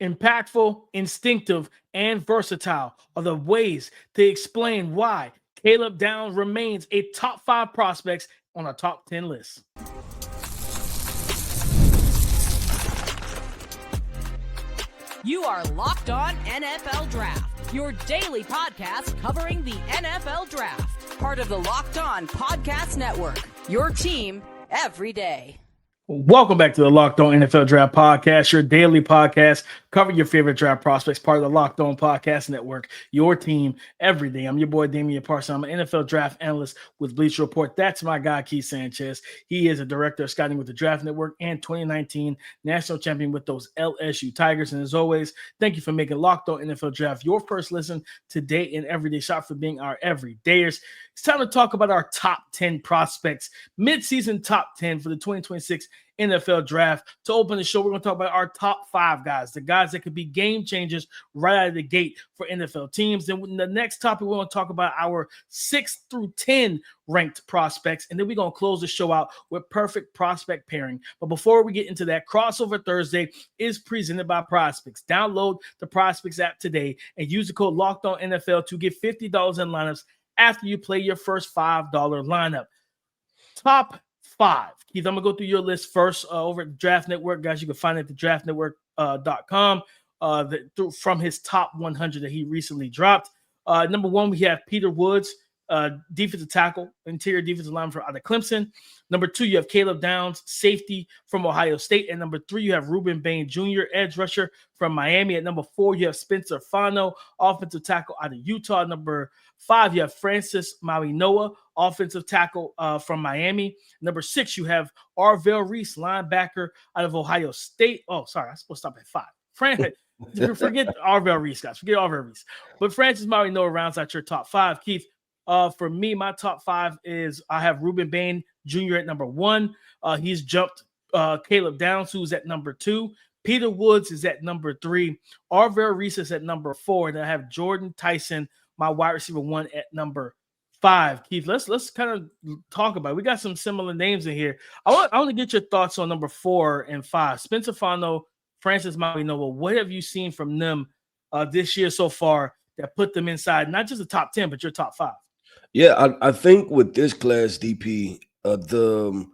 Impactful, instinctive, and versatile are the ways to explain why Caleb Downs remains a top 5 prospects on a top 10 list. You are Locked On NFL Draft, your daily podcast covering the NFL Draft. Part of the Locked On Podcast Network, your team every day. Welcome back to the Locked On NFL Draft Podcast, your daily podcast covering your favorite draft prospects, part of the Locked On Podcast Network, your team every day. I'm your boy, Damian Parson. I'm an NFL draft analyst with Bleacher Report. That's my guy, Keith Sanchez. He is a director of scouting with the Draft Network and 2019 national champion with those LSU Tigers. And as always, thank you for making Locked On NFL Draft your first listen today and everyday shot for being our everydayers. It's time to talk about our top 10 prospects, midseason top 10 for the 2026 NFL Draft. To open the show, we're going to talk about our top 5 guys, the guys that could be game changers right out of the gate for NFL teams. Then in the next topic, we're going to talk about our 6 through 10 ranked prospects, and then we're going to close the show out with perfect prospect pairing. But before we get into that, Crossover Thursday is presented by Prospects. Download the Prospects app today and use the code LOCKEDONNFL to get $50 in lineups after you play your first $5 lineup. Top 5. Keith, I'm going to go through your list first over at the Draft Network. Guys, you can find it at thedraftnetwork.com from his top 100 that he recently dropped. Number 1, we have Peter Woods, defensive tackle, interior defensive lineman from out of Clemson. Number 2, you have Caleb Downs, safety from Ohio State. And number 3, you have Ruben Bain Jr., edge rusher from Miami. At number 4, you have Spencer Fano, offensive tackle out of Utah. Number 5, you have Francis Mauigoa, offensive tackle from Miami. Number 6, you have Arvell Reese, linebacker out of Ohio State. Oh, sorry, I'm supposed to stop at 5. Forget Arvell Reese, guys. Forget Arvell Reese. But Francis Mauigoa rounds out your top 5. Keith, for me, my top 5 is I have Ruben Bain Jr. at number 1. He's jumped Caleb Downs, who's at number 2. Peter Woods is at number 3. Arvell Reese is at number 4. And I have Jordan Tyson, my wide receiver 1, at number 5. Keith, let's kind of talk about it. We got some similar names in here. I want to get your thoughts on number 4 and 5. Spencer Fano, Francis Mauigoa. What have you seen from them this year so far that put them inside not just the top 10, but your top 5? Yeah, I think with this class, DP, the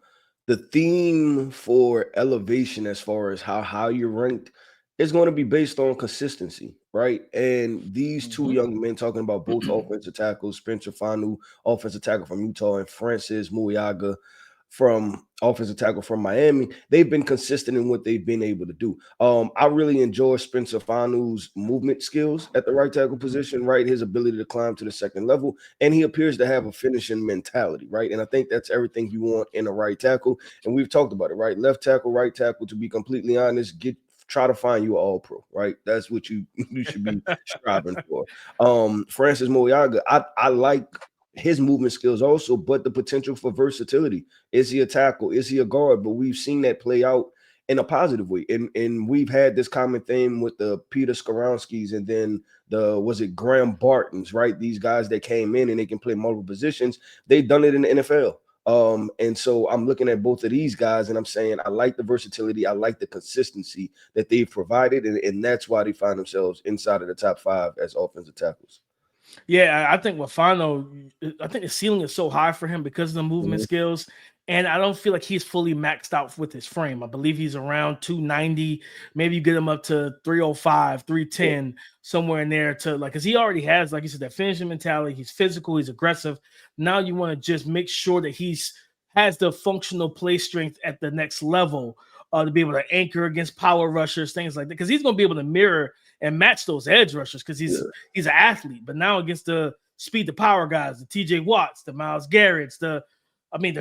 theme for elevation as far as how high you're ranked is going to be based on consistency, right? And these two young men, talking about both offensive tackles, Spencer Fanu, offensive tackle from Utah, and Francis Mauigoa from offensive tackle from Miami, they've been consistent in what they've been able to do. I really enjoy Spencer Fanu's movement skills at the right tackle position, right? His ability to climb to the second level, and he appears to have a finishing mentality, right? And I think that's everything you want in a right tackle. And we've talked about it, right? Left tackle, right tackle, to be completely honest, try to find you an all-pro, right? That's what you should be striving for. Francis Mauigoa, I like his movement skills also, but the potential for versatility. Is he a tackle? Is he a guard? But we've seen that play out in a positive way. And we've had this common theme with the Peter Skoronskis and then Graham Bartons, right? These guys that came in and they can play multiple positions. They've done it in the NFL. And so I'm looking at both of these guys and I'm saying I like the versatility. I like the consistency that they've provided. And that's why they find themselves inside of the top 5 as offensive tackles. Yeah, I think with Fano, I think the ceiling is so high for him because of the movement skills. And I don't feel like he's fully maxed out with his frame. I believe he's around 290. Maybe you get him up to 305, 310, somewhere in there because he already has, like you said, that finishing mentality. He's physical, he's aggressive. Now you want to just make sure that has the functional play strength at the next level to be able to anchor against power rushers, things like that. Because he's going to be able to mirror and match those edge rushers because he's an athlete. But now against the speed to power guys, the TJ Watts, the Myles Garrett's, the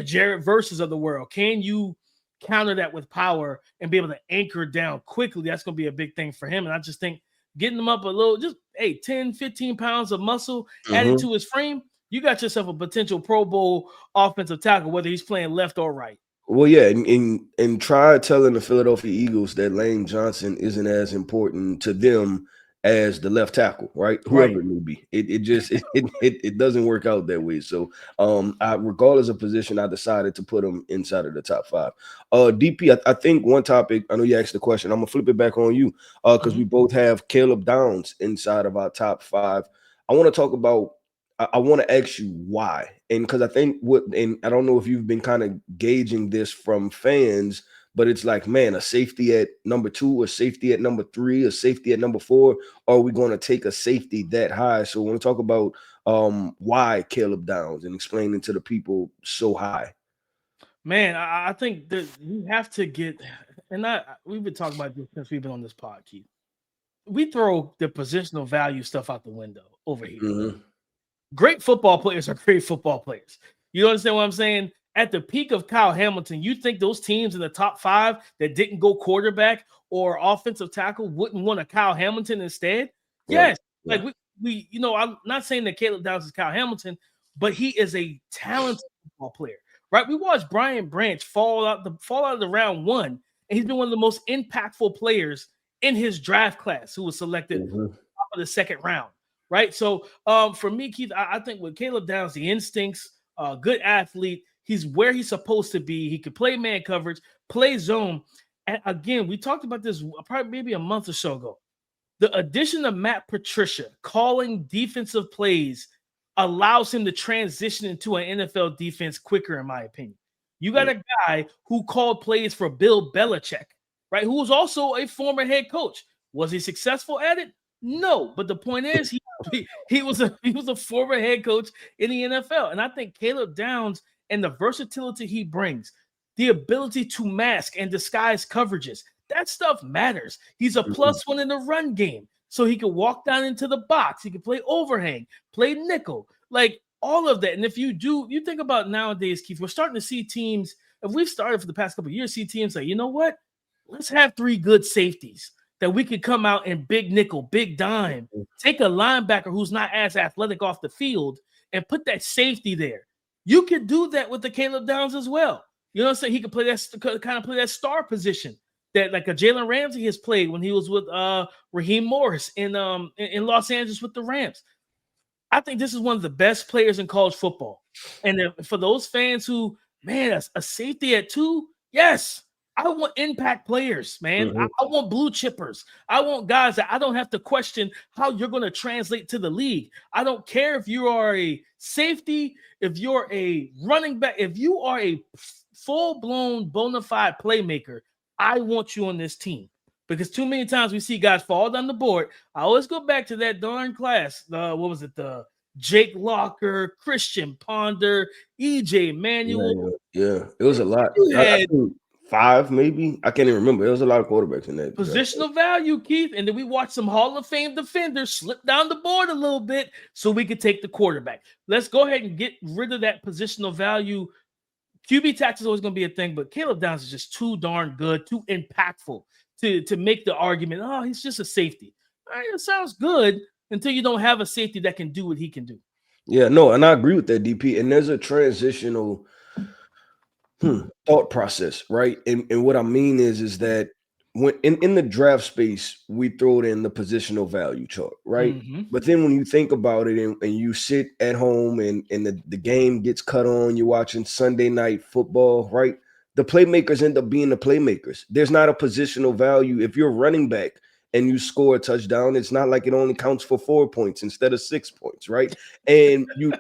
Jarrett Verses of the world, can you counter that with power and be able to anchor down quickly? That's going to be a big thing for him. And I just think getting him up a little, just 10, 15 pounds of muscle added to his frame, you got yourself a potential Pro Bowl offensive tackle, whether he's playing left or right. Well, yeah, and try telling the Philadelphia Eagles that Lane Johnson isn't as important to them as the left tackle, right? Right. Whoever it may be. It doesn't work out that way. So regardless of position, I decided to put him inside of the top 5. DP, I think one topic, I know you asked the question. I'm gonna flip it back on you because we both have Caleb Downs inside of our top 5. I want to talk about I want to ask you why. And because I think and I don't know if you've been kind of gauging this from fans, but it's like, man, a safety at number 2, a safety at number 3, a safety at number 4. Or are we going to take a safety that high? So I want to talk about why Caleb Downs and explaining to the people so high. Man, I think that we have to get, and we've been talking about this since we've been on this pod, Keith. We throw the positional value stuff out the window over here. Mm-hmm. Great football players are great football players. You understand what I'm saying? At the peak of Kyle Hamilton, you think those teams in the top 5 that didn't go quarterback or offensive tackle wouldn't want a Kyle Hamilton instead? Yes. Yeah. Like we, I'm not saying that Caleb Downs is Kyle Hamilton, but he is a talented football player, right? We watched Brian Branch fall out of the round 1, and he's been one of the most impactful players in his draft class who was selected top of the 2nd round. Right. So for me, Keith, I think with Caleb Downs, the instincts, good athlete, he's where he's supposed to be. He could play man coverage, play zone. And again, we talked about this probably maybe a month or so ago. The addition of Matt Patricia calling defensive plays allows him to transition into an NFL defense quicker, in my opinion. You got a guy who called plays for Bill Belichick, right? Who was also a former head coach. Was he successful at it? No, but the point is he was a former head coach in the NFL. And I think Caleb Downs and the versatility he brings, the ability to mask and disguise coverages, that stuff matters. He's a +1 in the run game. So he could walk down into the box. He could play overhang, play nickel, like all of that. And if you think about nowadays, Keith, we're starting to see teams, if we've started for the past couple of years, see teams say, you know what? Let's have 3 good safeties that we could come out in big nickel, big dime, take a linebacker who's not as athletic off the field and put that safety there. You could do that with the Caleb Downs as well. You know what I'm saying? He could play that star position that like a Jalen Ramsey has played when he was with Raheem Morris in Los Angeles with the Rams. I think this is one of the best players in college football. And for those fans who, man, a safety at 2, yes, I want impact players, man. I want blue chippers. I want guys that I don't have to question how you're going to translate to the league. I don't care if you are a safety, if you're a running back, if you are a full-blown bona fide playmaker, I want you on this team. Because too many times we see guys fall down the board. I always go back to that darn class. What was it? The Jake Locker, Christian Ponder, EJ Manuel. Yeah. It was a lot. I think 5, maybe. I can't even remember. There was a lot of quarterbacks in that. Positional value, Keith. And then we watched some Hall of Fame defenders slip down the board a little bit so we could take the quarterback. Let's go ahead and get rid of that positional value. QB tax is always going to be a thing, but Caleb Downs is just too darn good, too impactful to make the argument, oh, he's just a safety. All right, it sounds good until you don't have a safety that can do what he can do. Yeah, no, and I agree with that, DP. And there's a transitional thought process, right? And what I mean is that when in the draft space, we throw it in the positional value chart, right? But then when you think about it and you sit at home and the game gets cut on, you're watching Sunday night football, right? The playmakers end up being the playmakers. There's not a positional value. If you're running back and you score a touchdown, it's not like it only counts for 4 points instead of 6 points, right? And you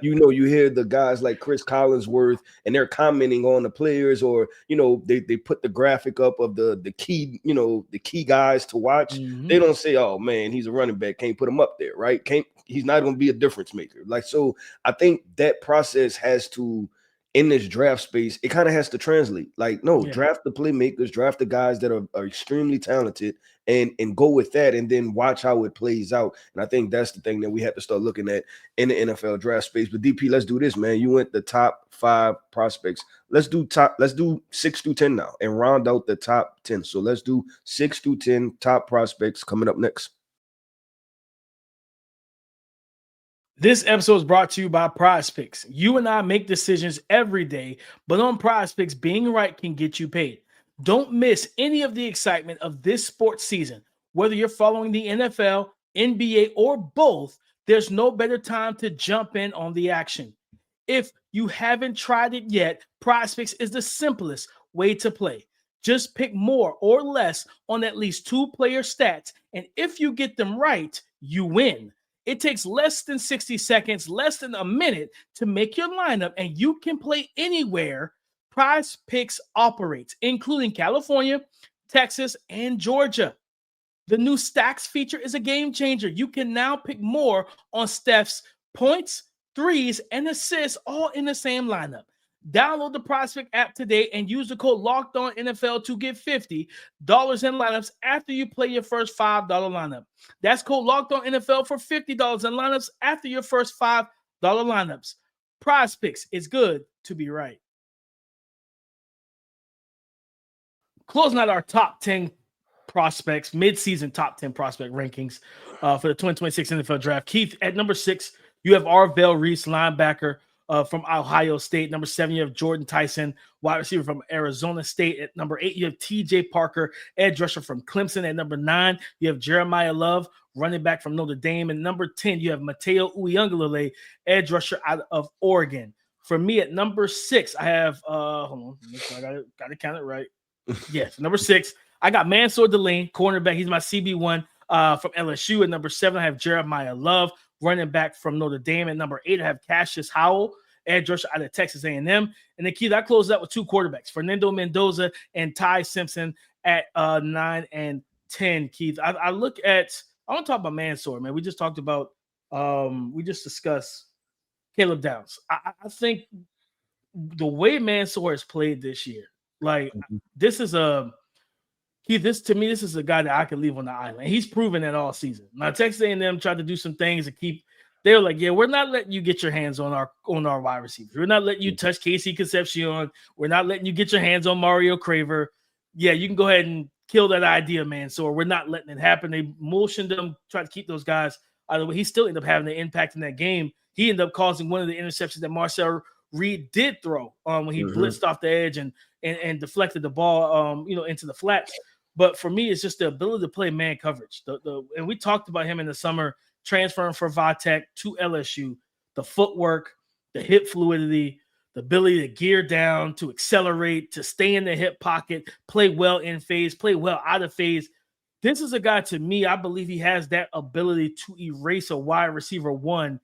hear the guys like Chris Collinsworth and they're commenting on the players, or they put the graphic up of the key guys to watch. They don't say, oh man, he's a running back, can't put him up there, right? He's not going to be a difference maker. Like, so I think that process has to, in this draft space, it kind of has to translate. Like, no, draft the playmakers, draft the guys that are extremely talented and go with that, and then watch how it plays out. And I think that's the thing that we have to start looking at in the NFL draft space. But DP, let's do this, man. You went the top 5 prospects. Let's do 6 through 10 now and round out the top 10. So let's do 6 through 10 top prospects coming up next. This episode is brought to you by Prize Picks. You and I make decisions every day, but on Prize Picks, being right can get you paid. Don't miss any of the excitement of this sports season. Whether you're following the NFL, NBA, or both, there's no better time to jump in on the action. If you haven't tried it yet, PrizePicks is the simplest way to play. Just pick more or less on at least 2 player stats, and if you get them right, you win. It takes less than 60 seconds, less than a minute to make your lineup, and you can play anywhere PrizePicks operates, including California, Texas, and Georgia. The new stacks feature is a game changer. You can now pick more on Steph's points, threes, and assists all in the same lineup. Download the PrizePicks app today and use the code LOCKEDONNFL to get $50 in lineups after you play your first $5 lineup. That's code LOCKEDONNFL for $50 in lineups after your first $5 lineups. PrizePicks is good to be right. Closing out our top 10 prospects, mid-season top 10 prospect rankings for the 2026 NFL Draft. Keith, at number 6, you have Arvell Reese, linebacker from Ohio State. Number 7, you have Jordan Tyson, wide receiver from Arizona State. At number 8, you have T.J. Parker, edge rusher from Clemson. At number 9, you have Jeremiah Love, running back from Notre Dame. And number 10, you have Mateo Uiagalelei, edge rusher out of Oregon. For me, at number 6, I have hold on, I got to count it right. Yes, number 6, I got Mansoor Delane, cornerback. He's my CB1 from LSU. At number 7, I have Jeremiah Love, running back from Notre Dame. At number 8, I have Cassius Howell, edge rusher out of Texas A&M. And then, Keith, I closed out with 2 quarterbacks, Fernando Mendoza and Ty Simpson at 9 and 10, Keith. I want to talk about Mansoor, man. We just talked about, we just discussed Caleb Downs. I think the way Mansoor has played this year, like, this is a guy that I could leave on the island. He's proven that all season. Now, Texas A&M tried to do some things to keep. They were like, "Yeah, we're not letting you get your hands on our wide receivers. We're not letting you touch Casey Concepcion. We're not letting you get your hands on Mario Craver. Yeah, you can go ahead and kill that idea, man. So we're not letting it happen." They motioned them, tried to keep those guys out of the way. He still ended up having an impact in that game. He ended up causing one of the interceptions that Marcel Reed did throw when he blitzed off the edge and deflected the ball, into the flats. But for me, it's just the ability to play man coverage. And we talked about him in the summer, transferring from Vatech to LSU. The footwork, the hip fluidity, the ability to gear down, to accelerate, to stay in the hip pocket, play well in phase, play well out of phase. This is a guy, to me, I believe he has that ability to erase a wide receiver one.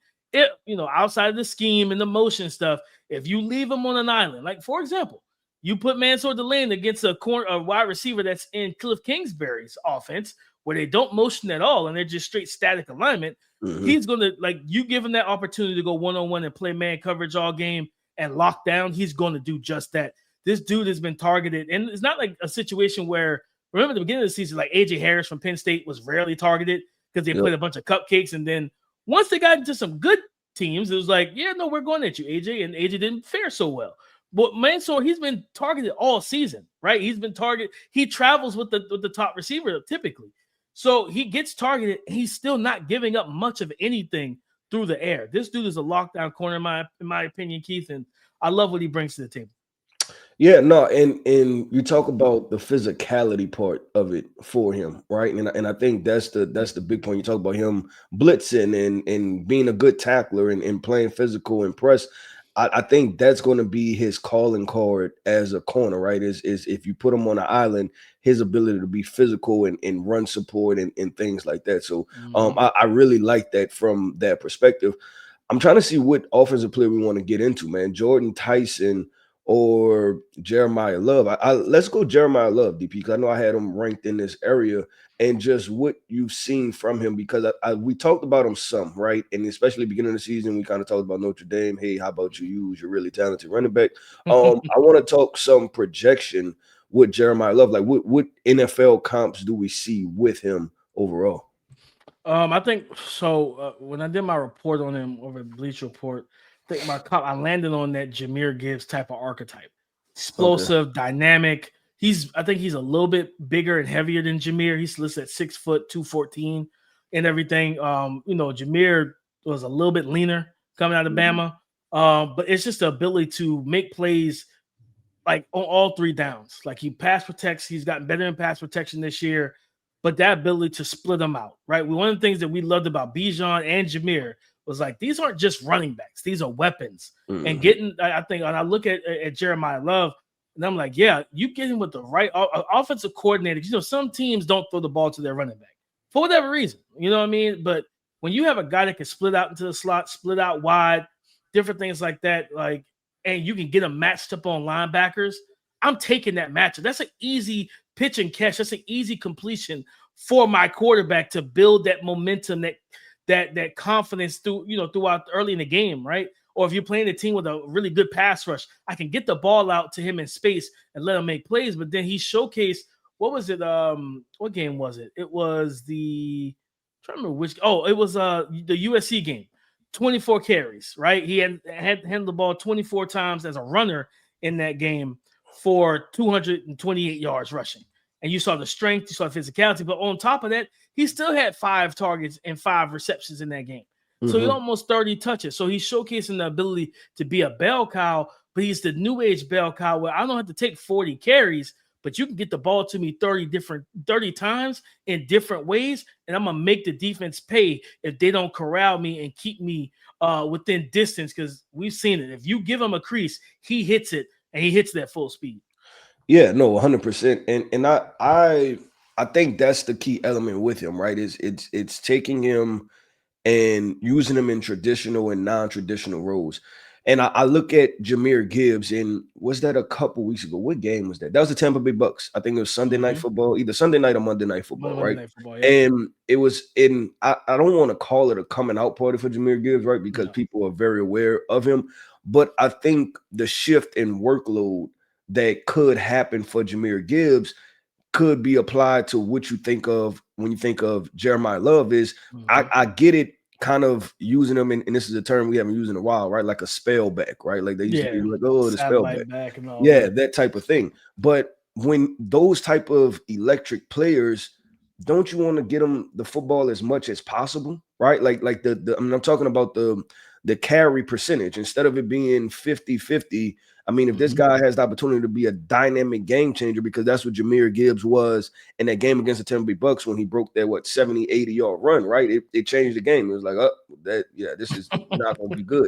Outside of the scheme and the motion stuff, if you leave him on an island, like, for example, you put Mansoor Delane against a wide receiver that's in Cliff Kingsbury's offense where they don't motion at all and they're just straight static alignment. He's going to, like, you give him that opportunity to go one-on-one and play man coverage all game and lock down, he's going to do just that. This dude has been targeted, and it's not like a situation where, remember the beginning of the season, like A.J. Harris from Penn State was rarely targeted because they played a bunch of cupcakes, and then once they got into some good teams, it was like, yeah, no, we're going at you, AJ, and AJ didn't fare so well. But Mansoor, he's been targeted all season, right? He's been targeted. He travels with the top receiver typically. So he gets targeted, and he's still not giving up much of anything through the air. This dude is a lockdown corner, in my opinion, Keith, and I love what he brings to the table. Yeah, no, and you talk about the physicality part of it for him, right? And I think that's the big point. You talk about him blitzing and being a good tackler and playing physical and press. I think that's going to be his calling card as a corner, right? Is if you put him on an island, his ability to be physical and run support and things like that. So I really like that from that perspective. I'm trying to see what offensive player we want to get into, man. Jordan Tyson or Jeremiah Love. Let's go Jeremiah Love, DP, because I know I had him ranked in this area, and just what you've seen from him, because we talked about him some, right? And especially beginning of the season, we kind of talked about Notre Dame. Hey, how about you use your really talented running back? I want to talk some projection with Jeremiah Love. Like, what NFL comps do we see with him overall? I think so. When I did my report on him over at Bleacher Report, I landed on that Jahmyr Gibbs type of archetype. Explosive, dynamic. I think he's a little bit bigger and heavier than Jahmyr. He's listed at 6 foot, 214 and everything. Jahmyr was a little bit leaner coming out of Bama. But it's just the ability to make plays like on all 3 downs. Like, he pass protects. He's gotten better in pass protection this year. but that ability to split them out, right? One of the things that we loved about Bijan and Jameer was like, these aren't just running backs. These are weapons. And I think, and I look at Jeremiah Love, and I'm like, yeah, you get him with the right offensive coordinator. Some teams don't throw the ball to their running back for whatever reason. You know what I mean? But when you have a guy that can split out into the slot, split out wide, different things like that, and you can get them matched up on linebackers, I'm taking that matchup. That's an easy pitch and catch. That's an easy completion for my quarterback to build that momentum, that confidence throughout early in the game, right? Or if you're playing a team with a really good pass rush, I can get the ball out to him in space and let him make plays. But then he showcased, what was it? What game was it? It was I'm trying to remember which. Oh, it was the USC game. 24 carries, right? He had handled the ball 24 times as a runner in that game for 228 yards rushing. And you saw the strength, you saw the physicality, but on top of that, he still had 5 targets and 5 receptions in that game. So he almost 30 touches. So he's showcasing the ability to be a bell cow, but he's the new age bell cow where I don't have to take 40 carries, but you can get the ball to me 30 times in different ways, and I'm going to make the defense pay if they don't corral me and keep me within distance, because we've seen it. If you give him a crease, he hits it, and he hits that full speed. Yeah, no, 100%. And I think that's the key element with him, right? It's taking him and using him in traditional and non-traditional roles. And I look at Jahmyr Gibbs, and was that a couple weeks ago? What game was that? That was the Tampa Bay Bucks. I think it was Sunday Night Football, either Sunday night or Monday Night Football, right? Night Football, yeah. And it was I don't want to call it a coming out party for Jahmyr Gibbs, right? Because people are very aware of him. But I think the shift in workload that could happen for Jahmyr Gibbs could be applied to what you think of when you think of Jeremiah Love. I get it, kind of using them, and this is a term we haven't used in a while, right? Like a spell back, right? Like they used to be like, oh, the spell back. And all that type of thing. But when those type of electric players, don't you want to get them the football as much as possible, right? Like I'm talking about the carry percentage. Instead of it being 50-50, I mean, if this guy has the opportunity to be a dynamic game changer, because that's what Jahmyr Gibbs was in that game against the Tampa Bay Bucks when he broke their 70, 80-yard run, right? It changed the game. It was like, this is not going to be good.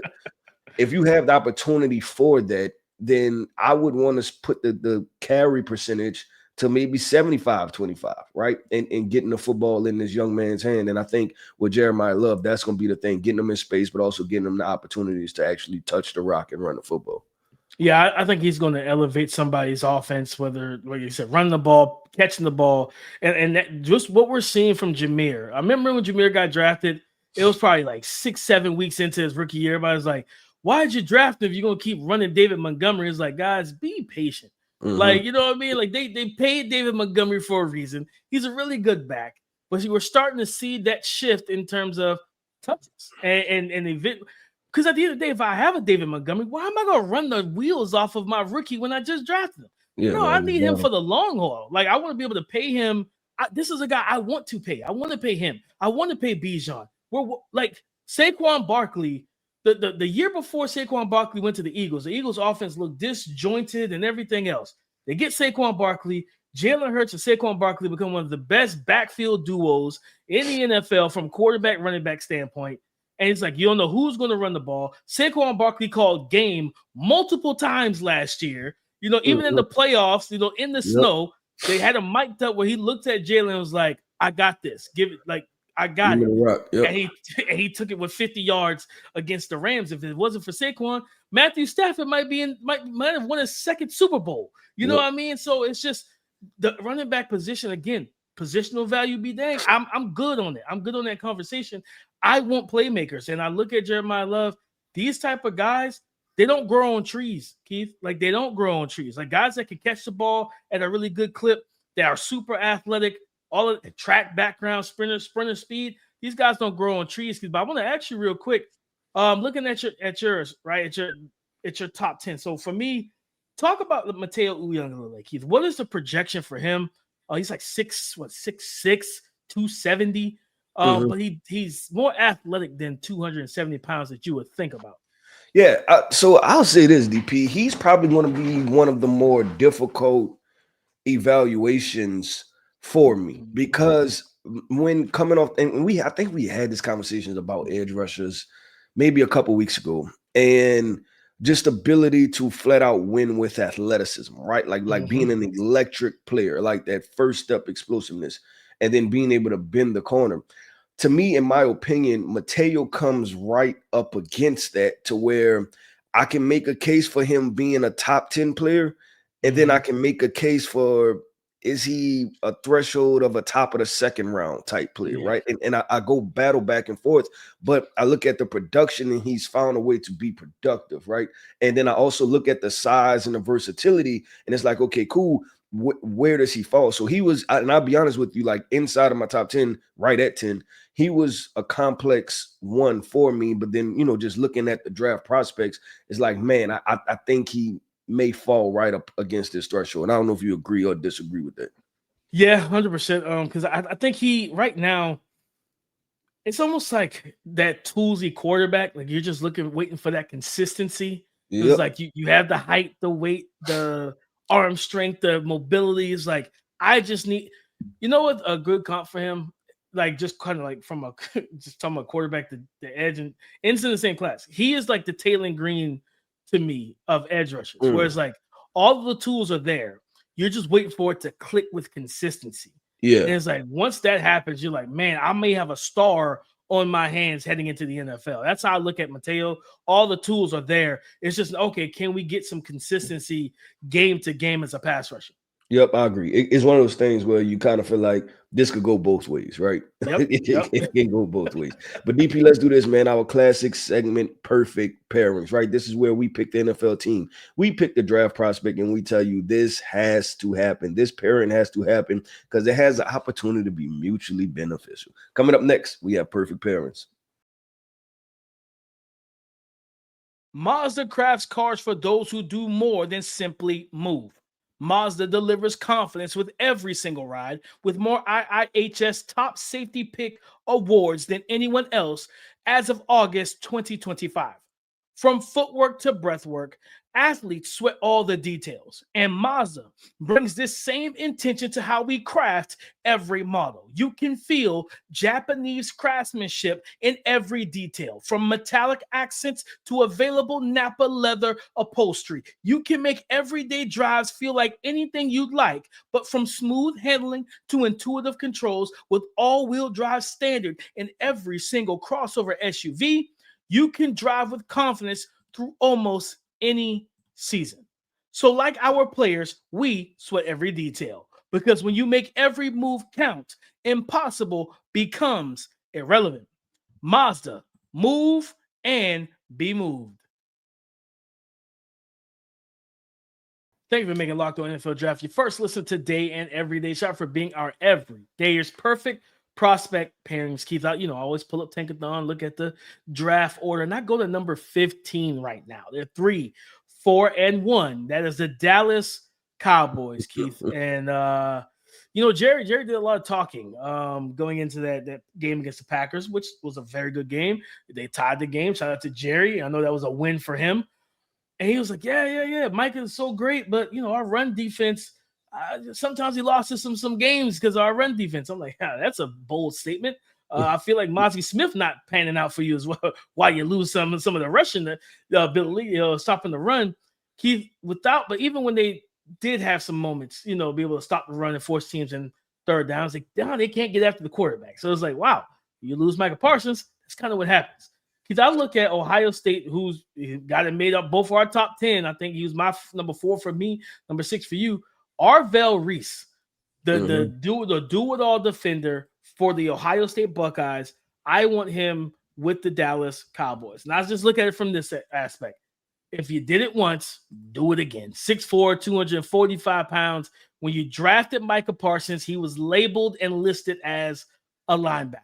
If you have the opportunity for that, then I would want to put the carry percentage to maybe 75-25, right? And getting the football in this young man's hand. And I think with Jeremiah Love, that's going to be the thing, getting them in space, but also getting them the opportunities to actually touch the rock and run the football. Yeah, I think he's going to elevate somebody's offense, whether, like you said, running the ball, catching the ball, and that, just what we're seeing from Jahmyr. I remember when Jahmyr got drafted, it was probably like 6-7 weeks into his rookie year. Everybody was like, why did you draft him if you're going to keep running David Montgomery? It's like, guys, be patient. Like, you know what I mean? Like, they paid David Montgomery for a reason. He's a really good back. But we're starting to see that shift in terms of touches and event. Because at the end of the day, if I have a David Montgomery, why am I going to run the wheels off of my rookie when I just drafted him? Yeah, I need him for the long haul. Like, I want to be able to pay him. This is a guy I want to pay. I want to pay him. I want to pay Bijan. We're like Saquon Barkley. The year before Saquon Barkley went to the Eagles offense looked disjointed and everything else. They get Saquon Barkley. Jalen Hurts and Saquon Barkley become one of the best backfield duos in the NFL from quarterback, running back standpoint. And it's like, you don't know who's going to run the ball. Saquon Barkley called game multiple times last year. Even in the playoffs, in the snow, they had him mic'd up where he looked at Jalen and was like, I got this. Give it, like, I got it. And he took it with 50 yards against the Rams. If it wasn't for Saquon, Matthew Stafford might have won his second Super Bowl. You know what I mean? So it's just the running back position, again, positional value be dang. I'm good on it. I'm good on that conversation. I want playmakers. And I look at Jeremiah Love, these type of guys, they don't grow on trees, Keith. Like, they don't grow on trees. Like, guys that can catch the ball at a really good clip, that are super athletic, all of the track background, sprinter speed. These guys don't grow on trees. But I want to ask you real quick, looking at yours, right? At your top 10. So for me, talk about Mateo Uiagalelei, Keith. What is the projection for him? He's like 6'6", 270. But he's more athletic than 270 pounds that you would think about. Yeah, so I'll say this, DP. He's probably going to be one of the more difficult evaluations for me because when coming off, and I think we had this conversations about edge rushers maybe a couple weeks ago, and just ability to flat out win with athleticism, right? Like being an electric player, like that first step explosiveness, and then being able to bend the corner. To me, in my opinion, Mateo comes right up against that to where I can make a case for him being a top 10 player, and then I can make a case for is he a threshold of a top of the second round type player, right? And I go battle back and forth, but I look at the production and he's found a way to be productive, right? And then I also look at the size and the versatility, and it's like, okay, cool. Where does he fall? So he was, and I'll be honest with you, like inside of my top 10, right at 10, he was a complex one for me. But then, just looking at the draft prospects, it's like, man, I think he may fall right up against this threshold. And I don't know if you agree or disagree with that. Yeah, 100%. Because I think he right now, it's almost like that toolsy quarterback. Like you're just waiting for that consistency. It's like you have the height, the weight, the arm strength, the mobility. Is like I just need, what a good comp for him. Like just kind of like from just talking about quarterback, the edge, and into the same class. He is like the Taylor Green to me of edge rushers, where it's like all of the tools are there. You're just waiting for it to click with consistency. Yeah. And it's like once that happens, you're like, man, I may have a star on my hands heading into the NFL. That's how I look at Mateo. All the tools are there. It's just, okay, can we get some consistency game to game as a pass rusher? Yep, I agree. It's one of those things where you kind of feel like this could go both ways, right? Yep. It can go both ways. But DP, let's do this, man. Our classic segment, perfect pairings, right? This is where we pick the NFL team. We pick the draft prospect, and we tell you this has to happen. This pairing has to happen because it has the opportunity to be mutually beneficial. Coming up next, we have perfect pairings. Mazda crafts cars for those who do more than simply move. Mazda delivers confidence with every single ride, with more IIHS top safety pick awards than anyone else as of August 2025. From footwork to breathwork, athletes sweat all the details, and Mazda brings this same intention to how we craft every model. You can feel Japanese craftsmanship in every detail, from metallic accents to available Napa leather upholstery. You can make everyday drives feel like anything you'd like, but from smooth handling to intuitive controls with all-wheel drive standard in every single crossover SUV, you can drive with confidence through almost any season. So like our players, we sweat every detail, because when you make every move count, impossible becomes irrelevant. Mazda, move and be moved. Thank you for making Locked On NFL Draft your first listen today and every day. Shout out for being our everydayers. Perfect prospect pairings. Keith, I always pull up Tankathon, look at the draft order, and I go to number 15 right now. They're 3, 4, and 1. That is the Dallas Cowboys, Keith. And Jerry did a lot of talking going into that game against the Packers, which was a very good game. They tied the game. Shout out to Jerry. I know that was a win for him. And he was like, yeah. Mike is so great, but our run defense. Sometimes he lost to some games because of our run defense. I'm like, that's a bold statement. I feel like Mozzie Smith not panning out for you as well. Why you lose some of the rushing ability, stopping the run. Keith, but even when they did have some moments, be able to stop the run and force teams in third downs, like they can't get after the quarterback. So it's like, wow, you lose Michael Parsons. That's kind of what happens. Because I look at Ohio State, who's got it made up both for our top 10. I think he was my number 4 for me, number 6 for you. Arvell Reese, the do-it-all defender for the Ohio State Buckeyes. I want him with the Dallas Cowboys. And I just look at it from this aspect. If you did it once, do it again. 6'4", 245 pounds. When you drafted Michael Parsons, he was labeled and listed as a linebacker.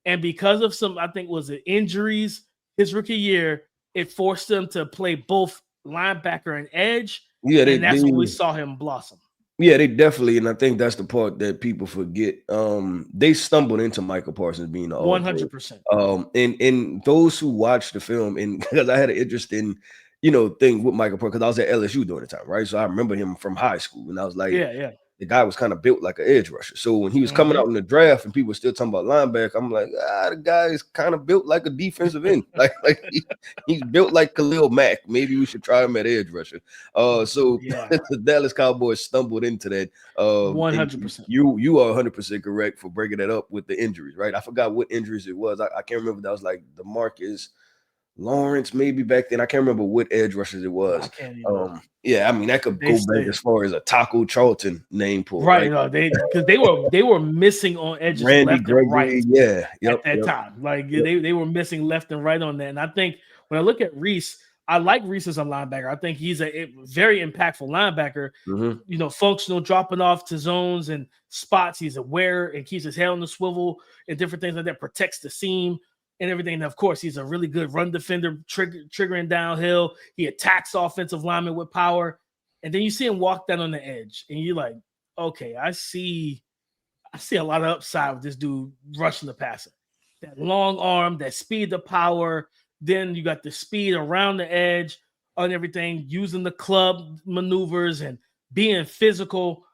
And because of some, I think, was it injuries his rookie year, it forced him to play both linebacker and edge. Yeah, and that's when we saw him blossom. Yeah, they definitely, and I think that's the part that people forget. They stumbled into Michael Parsons being the 100%. And those who watched the film, and because I had an interesting, thing with Michael Parsons, because I was at LSU during the time, right? So I remember him from high school, and I was like, yeah. the guy was kind of built like an edge rusher. So when he was coming out in the draft and people were still talking about linebacker, I'm like, the guy is kind of built like a defensive end. like he's built like Khalil Mack. Maybe we should try him at edge rusher. So the Dallas Cowboys stumbled into that. 100%. You are 100% correct for breaking that up with the injuries, right? I forgot what injuries it was. I can't remember. That was like DeMarcus Lawrence, maybe back then. I can't remember what edge rushers it was. I can't even. I mean, that could go back as far as a Taco Charlton name pull, right? No, because they were missing on edges, Randy left Gregory, and right. At that time, like they were missing left and right on that. And I think when I look at Reese, I like Reese as a linebacker. I think he's a very impactful linebacker. Functional, dropping off to zones and spots. He's aware and keeps his head on the swivel and different things like that. Protects the seam and everything. And of course, he's a really good run defender, triggering downhill. He attacks offensive linemen with power. And then you see him walk down on the edge, and you're like, okay, I see a lot of upside with this dude rushing the passer. That long arm, that speed to power. Then you got the speed around the edge on everything, using the club maneuvers and being physical.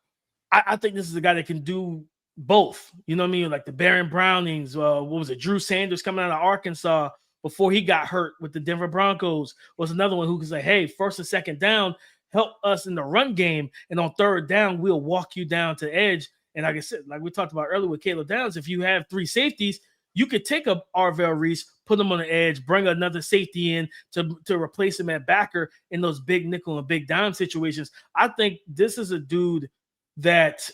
I think this is a guy that can do both. You know what I mean? Like the Baron Brownings, what was it? Drew Sanders coming out of Arkansas before he got hurt with the Denver Broncos was another one who could say, hey, first and second down, help us in the run game. And on third down, we'll walk you down to edge. And like I said, like we talked about earlier with Caleb Downs, if you have three safeties, you could take up Arvell Reese, put him on the edge, bring another safety in to replace him at backer in those big nickel and big dime situations. I think this is a dude that,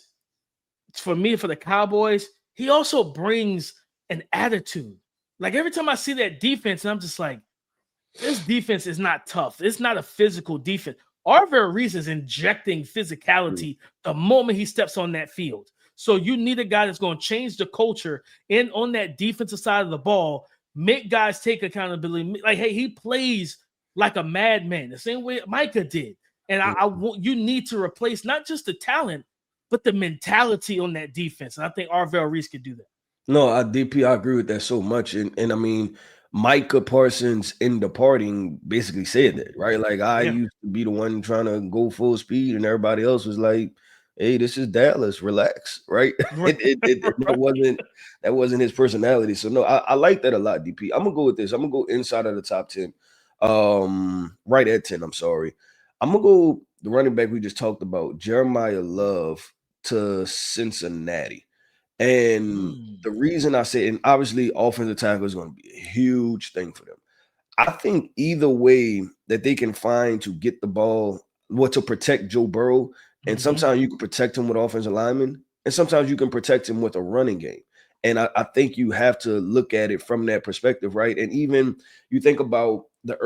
for me, for the Cowboys, he also brings an attitude. Like every time I see that defense, and I'm just like, this defense is not tough. It's not a physical defense. Arvell Reese is injecting physicality the moment he steps on that field. So you need a guy that's going to change the culture on that defensive side of the ball, make guys take accountability. Like, hey, he plays like a madman, the same way Micah did. And you need to replace not just the talent, but the mentality on that defense. And I think Arvell Reese could do that. No, I agree with that so much. And I mean, Micah Parsons in departing basically said that, right? Like, I used to be the one trying to go full speed, and everybody else was like, hey, this is Dallas, relax, right? That wasn't his personality. So no, I like that a lot, DP. I'm gonna go with this. I'm gonna go inside of the top 10. Right at 10, I'm sorry. I'm gonna go the running back we just talked about, Jeremiah Love to Cincinnati. And the reason I say, and obviously offensive tackle is going to be a huge thing for them. I think either way that they can find to get the ball, to protect Joe Burrow, and sometimes you can protect him with offensive linemen, and sometimes you can protect him with a running game. And I think you have to look at it from that perspective, right? And even you think about the not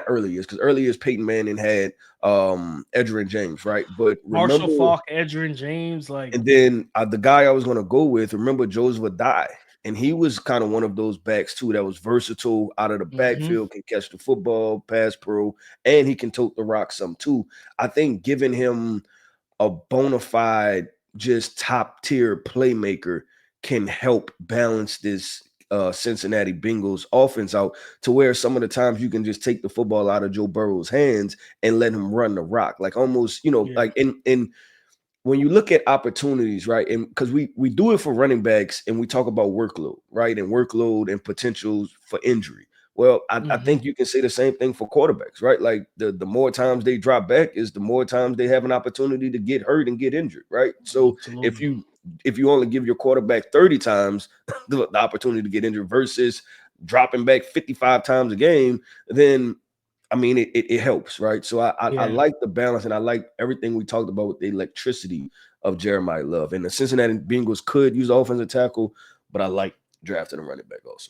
early years, because early years Peyton Manning had Edgerrin James, right? But Marshall Faulk, Edgerrin James, and then the guy I was going to go with, remember Joseph Adai, and he was kind of one of those backs too that was versatile out of the backfield, can catch the football, pass pro, and he can tote the rock some too. I think giving him a bona fide, just top tier playmaker can help balance this Cincinnati Bengals offense out to where some of the times you can just take the football out of Joe Burrow's hands and let him run the rock, like almost, like in when you look at opportunities, right? And because we do it for running backs and we talk about workload, right? And workload and potentials for injury. Well, I think you can say the same thing for quarterbacks, right? Like the more times they drop back is the more times they have an opportunity to get hurt and get injured, right? So if you only give your quarterback 30 times the opportunity to get injured versus dropping back 55 times a game, then I mean it helps, right? So I like the balance, and I like everything we talked about with the electricity of Jeremiah Love. And the Cincinnati Bengals could use offensive tackle, but I like drafting a running back also.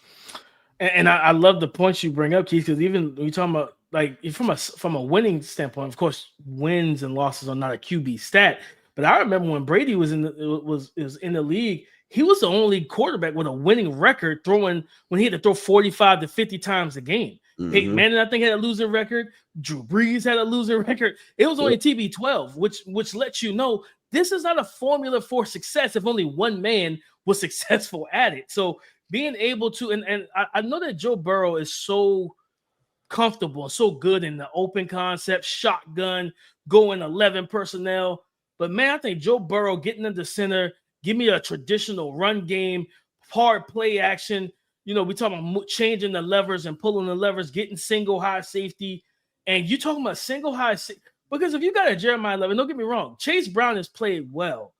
And I love the points you bring up, Keith, because even when you're talking about, like, from a winning standpoint, of course, wins and losses are not a QB stat. But I remember when Brady was in the league, he was the only quarterback with a winning record throwing when he had to throw 45 to 50 times a game. Peyton Manning, I think, had a losing record. Drew Brees had a losing record. It was only TB12, which lets you know this is not a formula for success if only one man was successful at it. So being able to, and I know that Joe Burrow is so comfortable and so good in the open concept, shotgun, going 11 personnel. But man, I think Joe Burrow getting into center, give me a traditional run game, hard play action. You know, we talking about changing the levers and pulling the levers, getting single high safety. And you talking about single high safety. Because if you got a Jeremiah Love, don't get me wrong, Chase Brown has played well.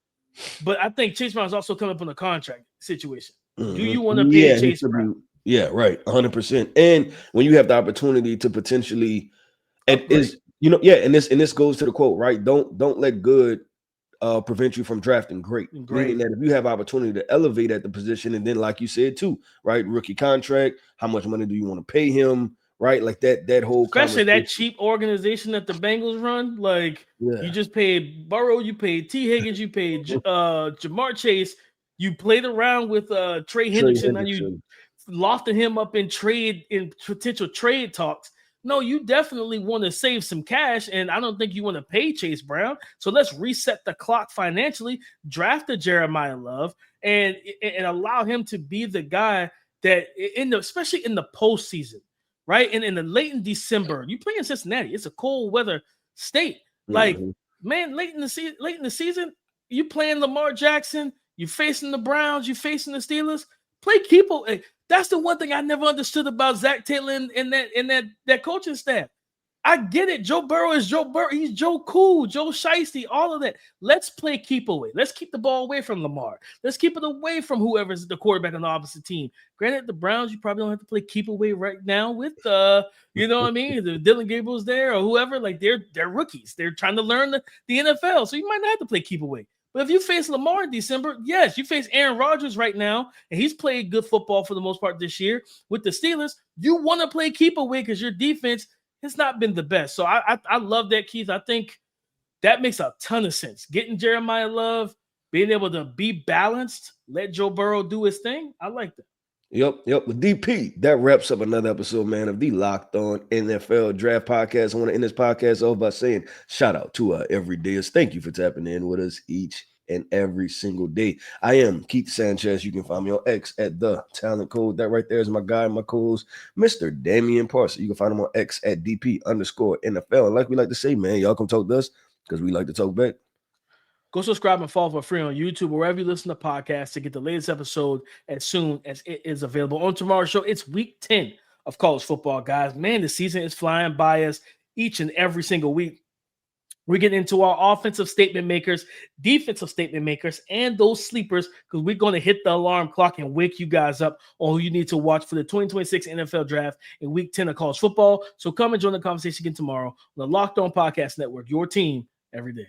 But I think Chase Brown is also coming up on a contract situation. Mm-hmm. Do you want to pay Chase Brown? Yeah, right. 100%. And when you have the opportunity to potentially, and this goes to the quote, right? Don't let good prevent you from drafting great. Meaning that if you have opportunity to elevate at the position, and then like you said too, right? Rookie contract, how much money do you want to pay him? Right, like that whole, especially that cheap organization that the Bengals run. Like you just paid Burrow, you paid T. Higgins, you paid Jamar Chase. You played around with Trey Hendrickson, and you lofted him up in potential trade talks. No, you definitely want to save some cash, and I don't think you want to pay Chase Brown. So let's reset the clock financially, draft a Jeremiah Love, and allow him to be the guy that especially in the postseason. Right. And in the late in December, you play in Cincinnati. It's a cold weather state. Like, man, late in the season, you playing Lamar Jackson, you facing the Browns, you facing the Steelers. Play people. That's the one thing I never understood about Zach Taylor and that coaching staff. I get it. Joe Burrow is Joe Burrow. He's Joe Cool, Joe Shiesty, all of that. Let's play keep away. Let's keep the ball away from Lamar. Let's keep it away from whoever's the quarterback on the opposite team. Granted, the Browns, you probably don't have to play keep away right now with you know what I mean? The Dylan Gabriel's there or whoever. Like they're rookies. They're trying to learn the NFL. So you might not have to play keep away. But if you face Lamar in December, yes, you face Aaron Rodgers right now, and he's played good football for the most part this year with the Steelers. You want to play keep away because your defense it's not been the best. So I love that, Keith. I think that makes a ton of sense. Getting Jeremiah Love, being able to be balanced, let Joe Burrow do his thing. I like that. Yep. With DP, that wraps up another episode, man, of the Locked On NFL Draft Podcast. I want to end this podcast off by saying shout out to our everydayers. Thank you for tapping in with us each and every single day. I am Keith Sanchez. You can find me on X at The Talent Code. That right there is my guy, my co-host, Mr. Damian Parson. You can find him on X at DP_NFL. And like we like to say, man, y'all come talk to us because we like to talk back. Go subscribe and follow for free on YouTube, wherever you listen to podcasts, to get the latest episode as soon as it is available. On tomorrow's show, it's week 10 of college football, guys. Man, the season is flying by us each and every single week. We get into our offensive statement makers, defensive statement makers, and those sleepers because we're going to hit the alarm clock and wake you guys up on who you need to watch for the 2026 NFL Draft in Week 10 of college football. So come and join the conversation again tomorrow on the Locked On Podcast Network, your team every day.